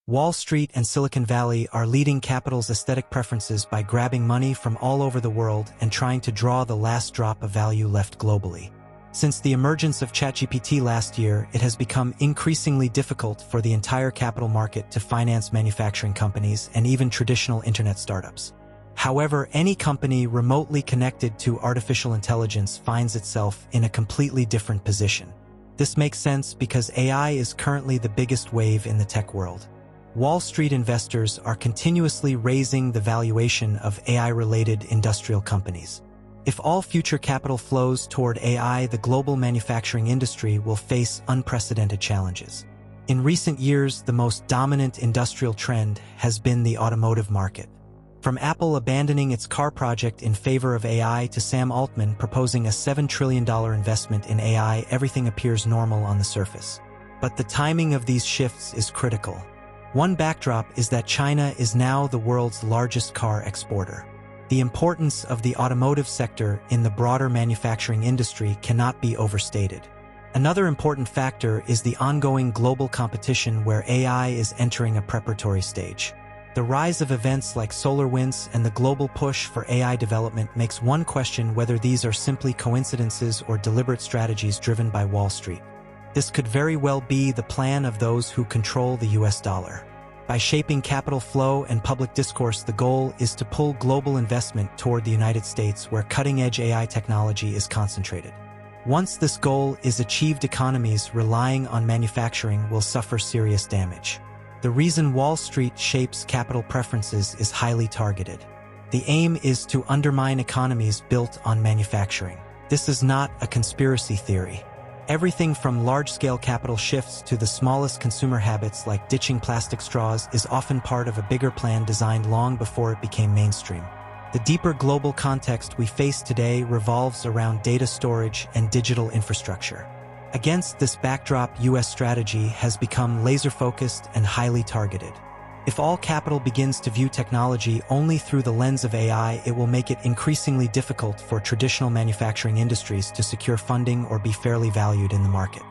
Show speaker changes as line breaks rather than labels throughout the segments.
Wall Street and Silicon Valley are leading capital's aesthetic preferences by grabbing money from all over the world and trying to draw the last drop of value left globally. Since the emergence of ChatGPT last year, it has become increasingly difficult for the entire capital market to finance manufacturing companies and even traditional internet startups. However, any company remotely connected to artificial intelligence finds itself in a completely different position. This makes sense because AI is currently the biggest wave in the tech world. Wall Street investors are continuously raising the valuation of AI-related industrial companies. If all future capital flows toward AI, the global manufacturing industry will face unprecedented challenges. In recent years, the most dominant industrial trend has been the automotive market. From Apple abandoning its car project in favor of AI to Sam Altman proposing a $7 trillion investment in AI, everything appears normal on the surface. But the timing of these shifts is critical. One backdrop is that China is now the world's largest car exporter. The importance of the automotive sector in the broader manufacturing industry cannot be overstated. Another important factor is the ongoing global competition where AI is entering a preparatory stage. The rise of events like SolarWinds and the global push for AI development makes one question whether these are simply coincidences or deliberate strategies driven by Wall Street. This could very well be the plan of those who control the US dollar. By shaping capital flow and public discourse, the goal is to pull global investment toward the United States where cutting-edge AI technology is concentrated. Once this goal is achieved, economies relying on manufacturing will suffer serious damage. The reason Wall Street shapes capital preferences is highly targeted. The aim is to undermine economies built on manufacturing. This is not a conspiracy theory. Everything from large-scale capital shifts to the smallest consumer habits like ditching plastic straws is often part of a bigger plan designed long before it became mainstream. The deeper global context we face today revolves around data storage and digital infrastructure. Against this backdrop, US strategy has become laser-focused and highly targeted. If all capital begins to view technology only through the lens of AI, it will make it increasingly difficult for traditional manufacturing industries to secure funding or be fairly valued in the market.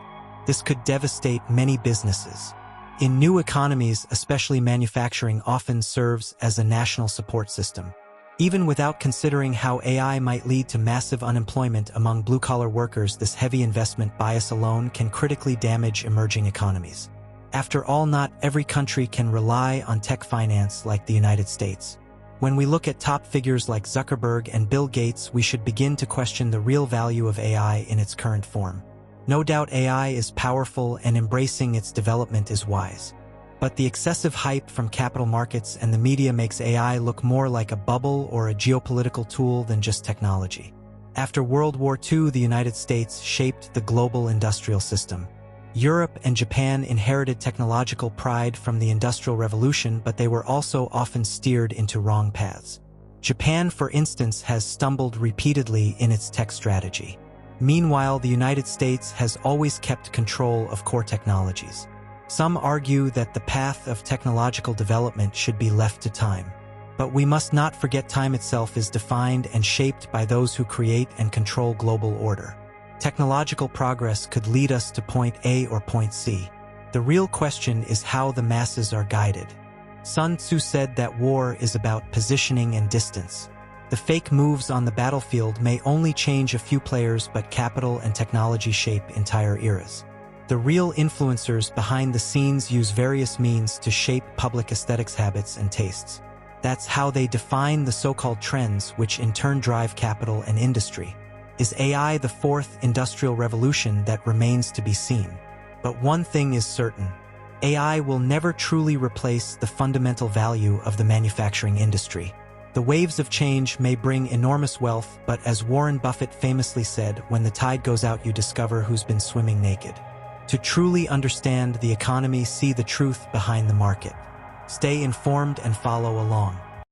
This could devastate many businesses. In new economies, especially manufacturing often serves as a national support system. Even without considering how AI might lead to massive unemployment among blue-collar workers, this heavy investment bias alone can critically damage emerging economies. After all, not every country can rely on tech finance like the United States. When we look at top figures like Zuckerberg and Bill Gates, we should begin to question the real value of AI in its current form. No doubt AI is powerful and embracing its development is wise. But the excessive hype from capital markets and the media makes AI look more like a bubble or a geopolitical tool than just technology. After World War II, the United States shaped the global industrial system. Europe and Japan inherited technological pride from the Industrial Revolution, but they were also often steered into wrong paths. Japan, for instance, has stumbled repeatedly in its tech strategy. Meanwhile, the United States has always kept control of core technologies. Some argue that the path of technological development should be left to time. But we must not forget time itself is defined and shaped by those who create and control global order. Technological progress could lead us to point A or point C. The real question is how the masses are guided. Sun Tzu said that war is about positioning and distance. The fake moves on the battlefield may only change a few players, but capital and technology shape entire eras. The real influencers behind the scenes use various means to shape public aesthetics habits and tastes. That's how they define the so-called trends, which in turn drive capital and industry. Is AI the fourth industrial revolution? That remains to be seen. But one thing is certain. AI will never truly replace the fundamental value of the manufacturing industry. The waves of change may bring enormous wealth, but as Warren Buffett famously said, when the tide goes out, you discover who's been swimming naked. To truly understand the economy, see the truth behind the market. Stay informed and follow along.